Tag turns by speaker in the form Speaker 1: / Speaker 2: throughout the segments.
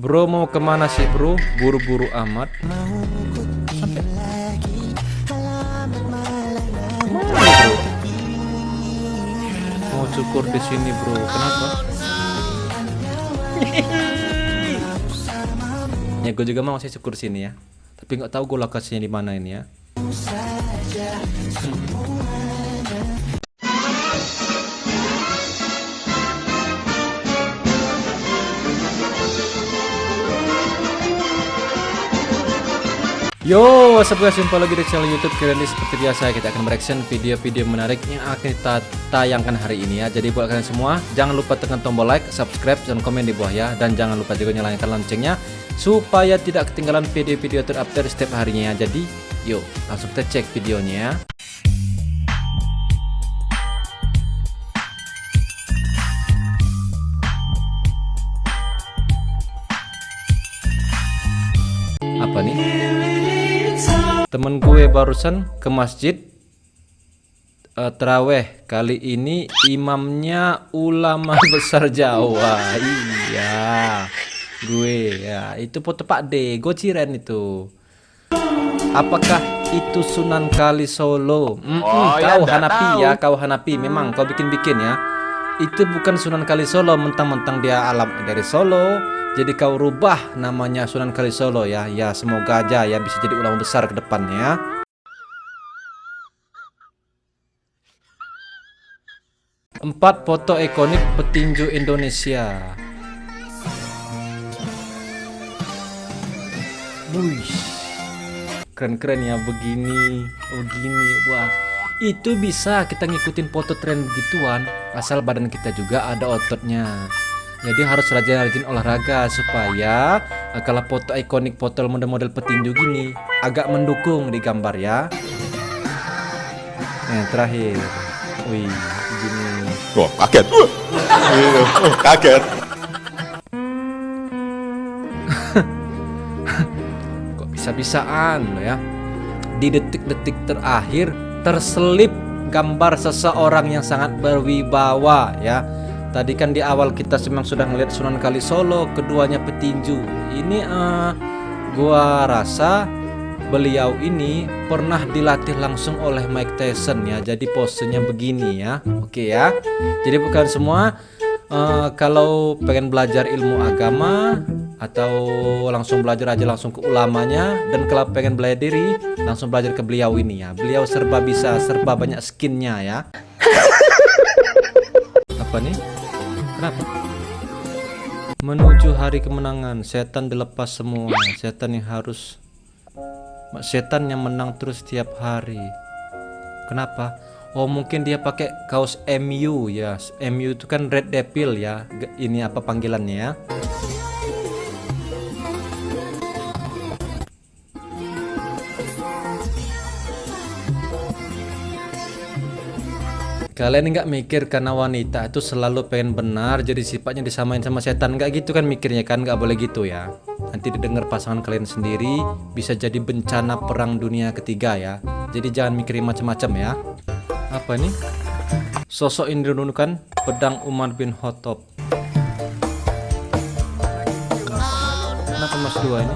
Speaker 1: Bro mau kemana sih bro? Buru-buru amat. Mana bro? Mau cukur di sini bro. Kenapa? Ya gue juga mau sih cukur sini ya. Tapi nggak tahu gue lokasinya di mana ini ya. Yo, what's up guys, jumpa lagi di channel YouTube. Kali ini seperti biasa kita akan mereaction video-video menarik yang akan kita tayangkan hari ini ya. Jadi buat kalian semua, jangan lupa tekan tombol like, subscribe, dan komen di bawah ya. Dan jangan lupa juga nyalakan loncengnya supaya tidak ketinggalan video-video terupdate setiap harinya ya. Jadi, yuk langsung kita cek videonya ya. Apa nih? Temen gue barusan ke masjid terawih. Kali ini imamnya ulama besar Jawa. Iya, gue ya. Itu foto Pak D, gue ciren itu. Apakah itu Sunan Kalisolo? Kau Hanafi ya, kau Hanafi. Memang kau bikin-bikin ya. Itu bukan Sunan Kalisolo, mentang-mentang dia alam dari Solo. Jadi kau rubah namanya Sunan Kalisolo ya. Ya semoga aja ya bisa jadi ulama besar ke depannya. Empat foto ikonik petinju Indonesia. Wih, keren-keren ya begini. Wah, itu bisa kita ngikutin foto tren begituan asal badan kita juga ada ototnya. Jadi harus rajin-rajin olahraga supaya kalau foto ikonik, foto model-model petinju gini agak mendukung di gambar ya. Yang terakhir, wih, gini.
Speaker 2: Wah, kaget. Kaget.
Speaker 1: Kok bisa-bisaan lo ya? Di detik-detik terakhir terselip gambar seseorang yang sangat berwibawa ya. Tadi kan di awal kita memang sudah melihat Sunan Kalisolo, keduanya petinju. Ini gua rasa beliau ini pernah dilatih langsung oleh Mike Tyson ya. Jadi posenya begini ya. Oke ya. Jadi bukan semua kalau pengen belajar ilmu agama atau langsung belajar aja langsung ke ulamanya, dan kalau pengen belajar diri langsung belajar ke beliau ini ya. Beliau serba bisa, serba banyak skinnya ya. Apa nih? Kenapa? Menuju hari kemenangan, setan dilepas semua. Setan yang menang terus setiap hari. Kenapa? Oh mungkin dia pakai kaos MU ya. MU itu kan Red Devil ya. Ini apa panggilannya ya? Kalian nggak mikir karena wanita itu selalu pengen benar, jadi sifatnya disamain sama setan? Nggak gitu kan mikirnya kan? Nggak boleh gitu ya. Nanti didengar pasangan kalian sendiri, bisa jadi bencana perang dunia ketiga ya. Jadi jangan mikirin macam-macam ya. Apa nih? Sosok ini dirunukan pedang Umar bin Khattab. Kenapa mas dua ini?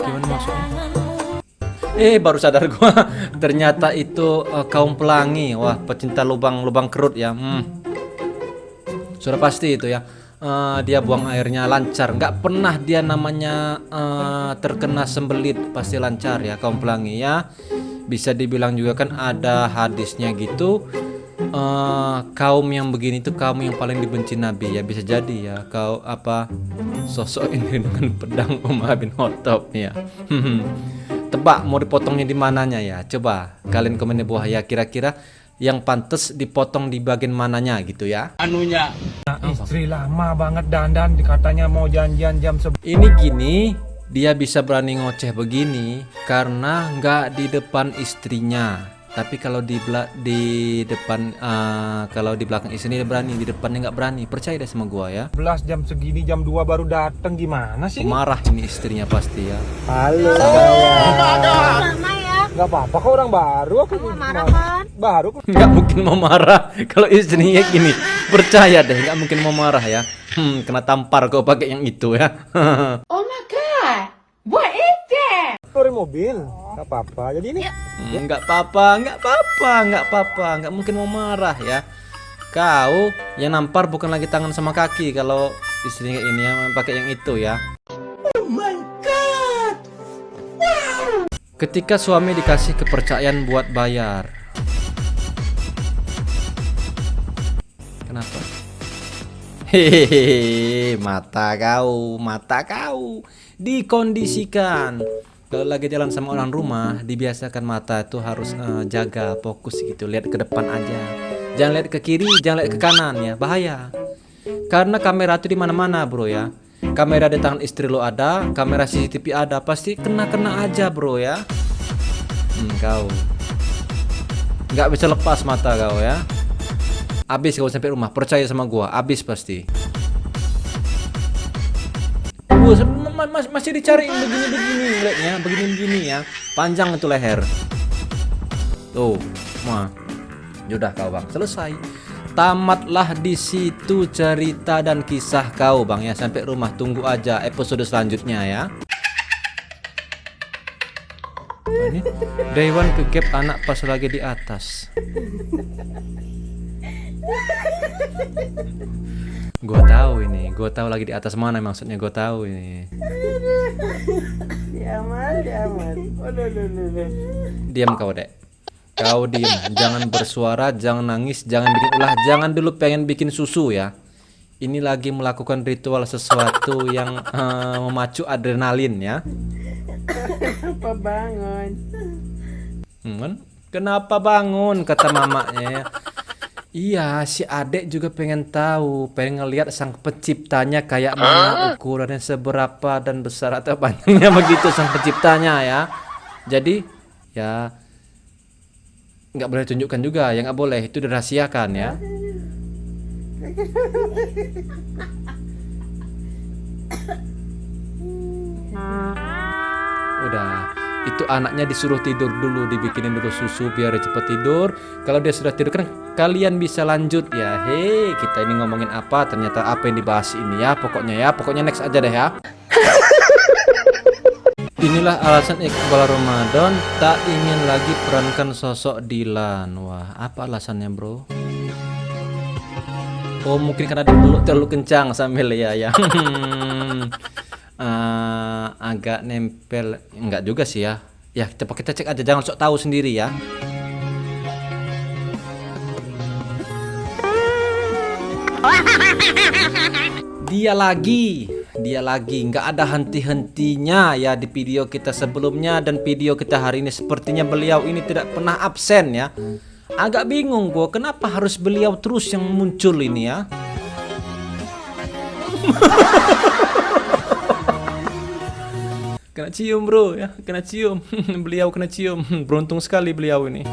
Speaker 1: Gimana maksudnya? Baru sadar gua ternyata itu kaum pelangi. Wah, pecinta lubang-lubang kerut ya. Sudah pasti itu ya. Dia buang airnya lancar, nggak pernah dia namanya terkena sembelit, pasti lancar ya kaum pelangi ya. Bisa dibilang juga kan ada hadisnya gitu. Kaum yang begini tuh kaum yang paling dibenci Nabi ya. Bisa jadi ya kau apa sosok ini dengan pedang Umar bin Khattab ya. Tebak mau dipotongnya di mananya ya? Coba kalian komen di bawah ya, kira-kira yang pantas dipotong di bagian mananya gitu ya.
Speaker 3: Anunya istri lama banget dandan, katanya mau janjian jam 11.
Speaker 1: Ini gini, dia bisa berani ngoceh begini karena nggak di depan istrinya. Tapi kalau di depan kalau di belakang istri dia berani, di depannya nggak berani. Percaya deh sama gua ya.
Speaker 3: 11 jam segini, jam 2 baru datang, gimana sih?
Speaker 1: Marah ini istrinya pasti ya.
Speaker 3: Halo.
Speaker 4: Mama ya.
Speaker 3: Gak apa-apa kok, orang baru. Aku
Speaker 4: Kamu marah kan?
Speaker 3: baru.
Speaker 1: Nggak mungkin mau marah kalau istrinya gini. Percaya deh, nggak mungkin mau marah ya. Kena tampar kau pakai yang itu ya.
Speaker 4: Oh my god. What is that?
Speaker 3: Keluarin mobil. Gak apa-apa. Jadi ini.
Speaker 1: Nggak apa-apa, nggak mungkin mau marah ya. Kau yang nampar bukan lagi tangan sama kaki kalau istrinya ini yang pakai yang itu ya.
Speaker 4: Oh my god.
Speaker 1: Ketika suami dikasih kepercayaan buat bayar. Kenapa? Hehehe, mata kau dikondisikan. Kalau lagi jalan sama orang rumah, dibiasakan mata itu harus jaga fokus gitu, lihat ke depan aja. Jangan lihat ke kiri, jangan lihat ke kanan ya, bahaya. Karena kamera itu di mana-mana, bro ya. Kamera di tangan istri lo ada, kamera CCTV ada, pasti kena aja, bro ya. Kau nggak bisa lepas mata kau ya. Abis kau sampai rumah, percaya sama gua, abis pasti. Masih dicari begini lihatnya, begini ya. Panjang itu leher. Tuh, mah. Yaudah kau bang, selesai. Tamatlah di situ cerita dan kisah kau bang ya. Sampai rumah, tunggu aja episode selanjutnya ya. Ini Dewan ke gap anak pas lagi di atas. Gua tahu lagi di atas mana maksudnya, gua tahu ini. Diam kau dek, kau diam, jangan bersuara, jangan nangis, jangan bikin ulah, jangan dulu pengen bikin susu ya. Ini lagi melakukan ritual sesuatu yang memacu adrenalin ya.
Speaker 5: Kenapa bangun?
Speaker 1: Kenapa bangun kata mamanya ya. Iya, si adek juga pengen tahu, pengen ngelihat sang penciptanya kayak mana, ukurannya seberapa dan besar atau panjangnya begitu sang penciptanya ya. Jadi ya nggak boleh tunjukkan juga, ya nggak boleh, itu dirahasiakan ya. Udah, itu anaknya disuruh tidur dulu, dibikinin dulu susu biar dia cepat tidur. Kalau dia sudah tidur kan kalian bisa lanjut ya. Hei, kita ini ngomongin apa? Ternyata apa yang dibahas ini ya. Pokoknya next aja deh ya. Inilah alasan Iqbal Ramadan tak ingin lagi perankan sosok Dilan. Wah, apa alasannya bro? Oh, mungkin karena dipeluk terlalu kencang sambil ya. Agak nempel, enggak juga sih ya. Ya coba kita cek aja, jangan sok tahu sendiri ya. Dia lagi nggak ada henti-hentinya ya di video kita sebelumnya dan video kita hari ini. Sepertinya beliau ini tidak pernah absen ya. Agak bingung gue kenapa harus beliau terus yang muncul ini ya. Kena cium bro ya, kena cium. Beliau kena cium. Beruntung sekali beliau ini.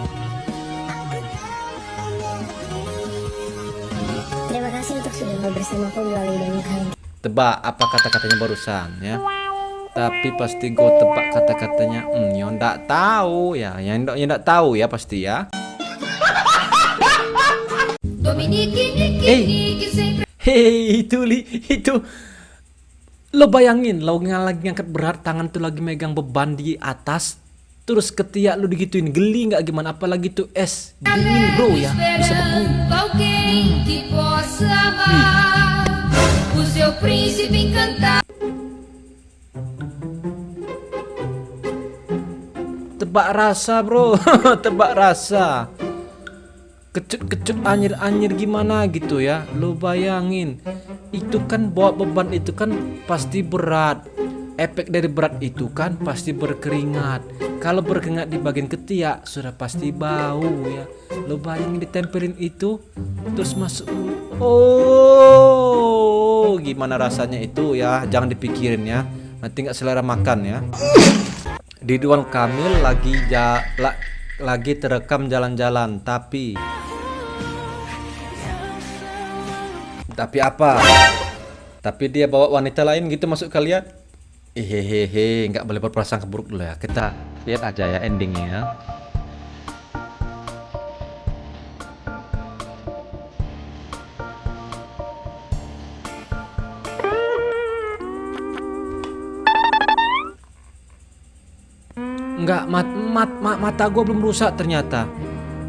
Speaker 6: Terima kasih untuk sudah bersamaku melalui banyak hal.
Speaker 1: Tebak apa kata-katanya barusan ya. Tapi pasti gue tebak kata-katanya. Yang ndak tahu ya, yang ndak tahu ya pasti ya. Hei, itu lo bayangin, lo lagi ngangkat berat, tangan tuh lagi megang beban di atas, terus ketiak lo digituin, geli nggak gimana? Apalagi tuh es dingin bro ya, bisa beku. Tebak rasa bro, tebak rasa. Kecut anyir gimana gitu ya. Lo bayangin, itu kan bawa beban itu kan pasti berat. Efek dari berat itu kan pasti berkeringat. Kalau berkeringat di bagian ketiak sudah pasti bau ya. Lo bayangin ditempelin itu terus masuk. Oh, gimana rasanya itu ya. Jangan dipikirin ya, nanti nggak selera makan ya. Ridwan Kamil lagi terekam jalan-jalan, tapi apa? Tapi dia bawa wanita lain gitu masuk kalian? Hehehe, nggak boleh berprasangka buruk dulu ya. Kita lihat aja ya endingnya. nggak mata gue belum rusak ternyata,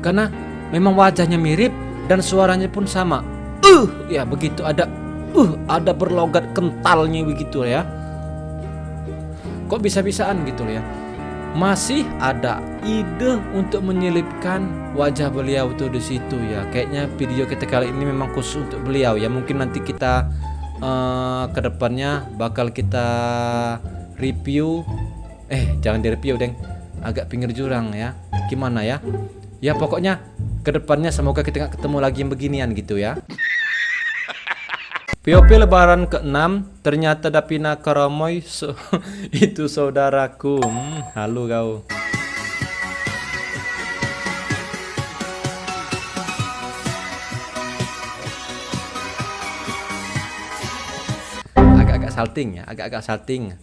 Speaker 1: karena memang wajahnya mirip dan suaranya pun sama. Ya begitu, ada berlogat kentalnya begitu ya. Kok bisa-bisaan gitu ya. Masih ada ide untuk menyelipkan wajah beliau tuh di situ ya. Kayaknya video kita kali ini memang khusus untuk beliau ya. Mungkin nanti kita kedepannya bakal kita review. Jangan direview deng, agak pinggir jurang ya. Gimana ya? Ya pokoknya kedepannya semoga kita nggak ketemu lagi yang beginian gitu ya. POP lebaran ke-6, ternyata Davina Karamoy itu saudaraku. Halo kau. Agak-agak salting.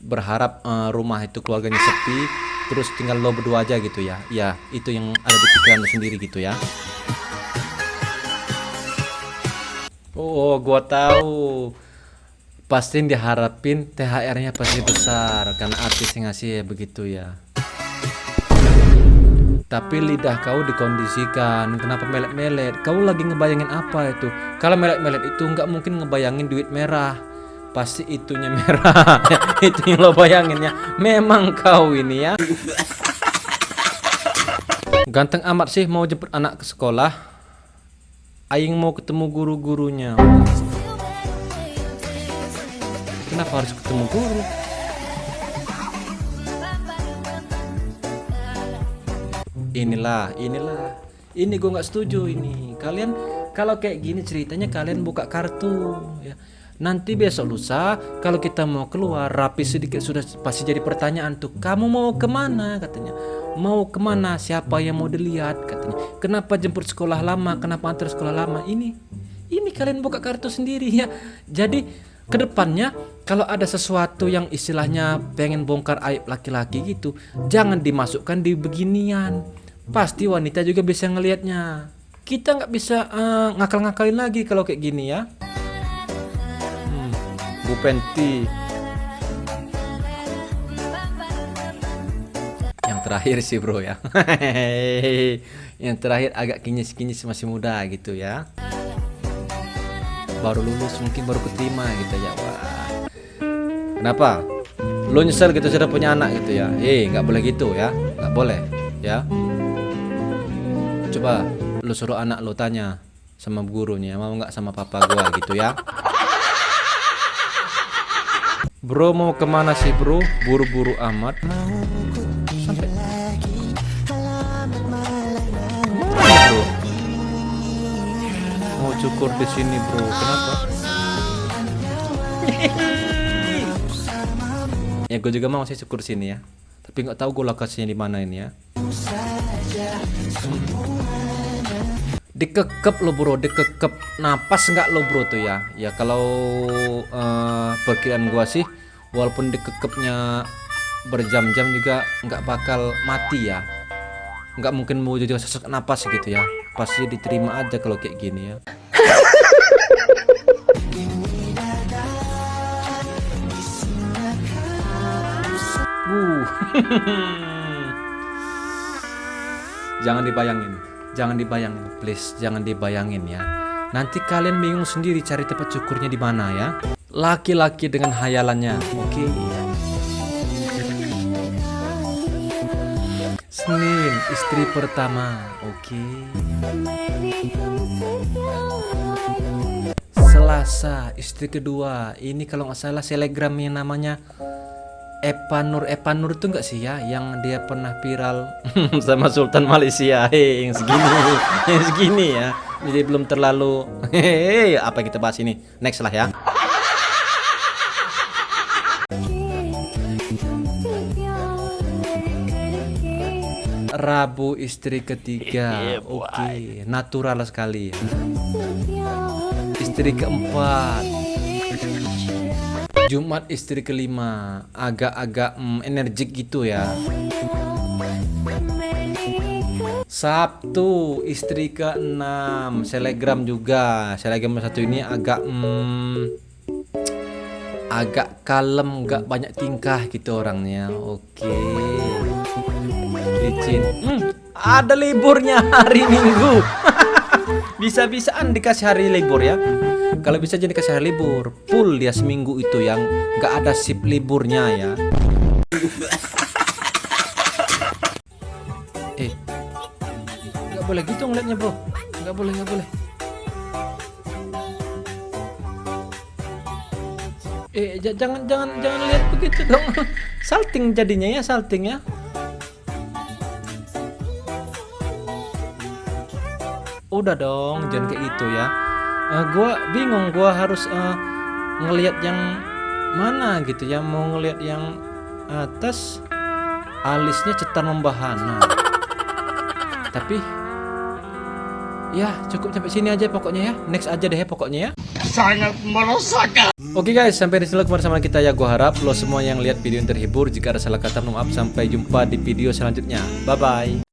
Speaker 1: Berharap rumah itu keluarganya sepi, terus tinggal lo berdua aja gitu ya. Ya, itu yang ada di pikiran lo sendiri gitu ya. Oh, gua tahu. Pasti diharapin THR-nya pasti besar karena artis yang ngasih ya begitu ya. Tapi lidah kau dikondisikan. Kenapa melet-melet? Kau lagi ngebayangin apa itu? Kalau melet-melet itu nggak mungkin ngebayangin duit merah. Pasti itunya merah. Itu yang lo bayangin ya. Memang kau ini ya. Ganteng amat sih mau jemput anak ke sekolah. Aing mau ketemu guru-gurunya. Kenapa harus ketemu guru? Inilah. Ini gue nggak setuju ini. Kalian kalau kayak gini ceritanya kalian buka kartu ya. Nanti besok lusa kalau kita mau keluar rapi sedikit sudah pasti jadi pertanyaan tuh. Kamu mau kemana katanya? Mau kemana? Siapa yang mau dilihat katanya? Kenapa jemput sekolah lama? Kenapa antar sekolah lama? Ini kalian buka kartu sendiri ya. Jadi kedepannya kalau ada sesuatu yang istilahnya pengen bongkar aib laki-laki gitu, jangan dimasukkan di beginian. Pasti wanita juga bisa ngelihatnya. Kita nggak bisa ngakal-ngakalin lagi kalau kayak gini ya. Bu Penti. Yang terakhir sih bro ya. Yang terakhir agak kinyis-kinyis, masih muda gitu ya. Baru lulus mungkin baru keterima gitu ya. Wah. Kenapa? Lo nyesel gitu sudah punya anak gitu ya. Nggak boleh gitu ya. Nggak boleh ya. Coba lo suruh anak lo tanya sama gurunya, mau nggak sama papa gua gitu ya. Bro mau kemana sih bro? Buru-buru amat. Sampai bro. Mau cukur di sini bro. Kenapa? Ya gue juga mau sih cukur sini ya. Tapi nggak tahu gue lokasinya di mana ini ya. Dikekep lo bro, dikekep. Napas nggak lo bro tuh ya. Ya kalau perkiraan gua sih, walaupun dikekepnya berjam-jam juga nggak bakal mati ya. Nggak mungkin mau jadi sesak napas gitu ya. Pasti diterima aja kalau kayak gini ya. Jangan dibayangin, please, jangan dibayangin ya. Nanti kalian bingung sendiri cari tempat cukurnya di mana ya. Laki-laki dengan hayalannya, oke. Senin, istri pertama, oke. Selasa, istri kedua. Ini kalau nggak salah selegram yang namanya Epanur tuh nggak sih ya, yang dia pernah viral sama Sultan Malaysia, yang segini ya. Jadi belum terlalu apa yang kita bahas ini, next lah ya. Rabu istri ketiga, oke, natural sekali ya. Istri keempat, Jumat istri kelima, agak-agak energik gitu ya. Sabtu istri ke-6, selegram juga. Selegram satu ini agak agak kalem, nggak banyak tingkah gitu orangnya. Oke. Licin. Ada liburnya hari Minggu. Bisa-bisaan dikasih hari libur ya. Kalau bisa jadi dikasih hari libur, full dia seminggu itu yang nggak ada sip liburnya ya. Nggak boleh gitu ngeliatnya bro. Nggak boleh. Jangan lihat begitu dong. Salting jadinya ya, salting ya. Udah dong, jangan kayak itu ya. Gua bingung, gua harus ngelihat yang mana gitu ya. Mau ngelihat yang atas, alisnya cetar membahana. Tapi ya cukup sampai sini aja pokoknya ya. Next aja deh pokoknya ya.
Speaker 3: Sangat merosakan.
Speaker 1: Oke guys, sampai di sini bersama kita ya. Gua harap lo semua yang lihat video ini terhibur. Jika ada salah kata, mohon maaf. Sampai jumpa di video selanjutnya. Bye bye.